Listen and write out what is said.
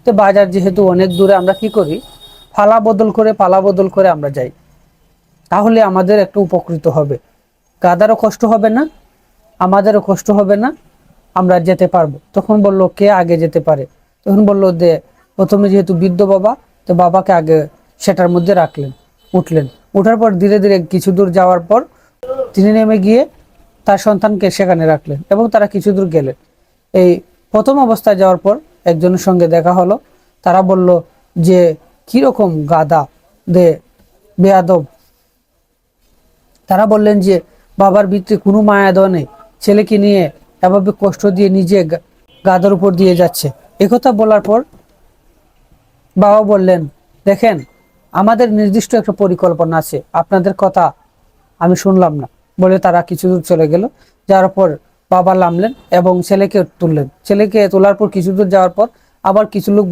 তো বাজার যেহেতু অনেক দূরে, আমরা কি করি, পালা বদল করে আমরা যাই। তাহলে আমাদের একটু উপকৃত হবে, গাদারও কষ্ট হবে না, আমাদেরও কষ্ট হবে না, আমরা যেতে পারবো। তখন বলল কে আগে যেতে পারে। তখন বলল যে প্রথমে যেহেতু বৃদ্ধ বাবা, তো বাবাকে আগে সেটার মধ্যে রাখলেন, উঠলেন। উঠার পর ধীরে ধীরে কিছু দূর যাওয়ার পর তিনি নেমে গিয়ে তার সন্তানকে সেখানে রাখলেন এবং তারা কিছু দূর গেলেন। এই প্রথম অবস্থায় যাওয়ার পর একজনের সঙ্গে দেখা হলো। তারা বলল যে কিরকম গাদা দে বেয়াদব। তারা বললেন যে বাবার ভিতরে কোনো মায়া দয়া নেই, ছেলেকে নিয়ে এভাবে কষ্ট দিয়ে নিজে গাদার উপর দিয়ে যাচ্ছে। একথা বলার পর বাবা বললেন, দেখেন, আমাদের নির্দিষ্ট একটা পরিকল্পনা আছে, আপনাদের কথা আমি শুনলাম না। বলে তারা কিছু দূর চলে গেল। যাওয়ার পর বাবা নামলেন এবং ছেলেকে তুললেন। ছেলেকে তোলার পর কিছু দূর যাওয়ার পর আবার কিছু লোক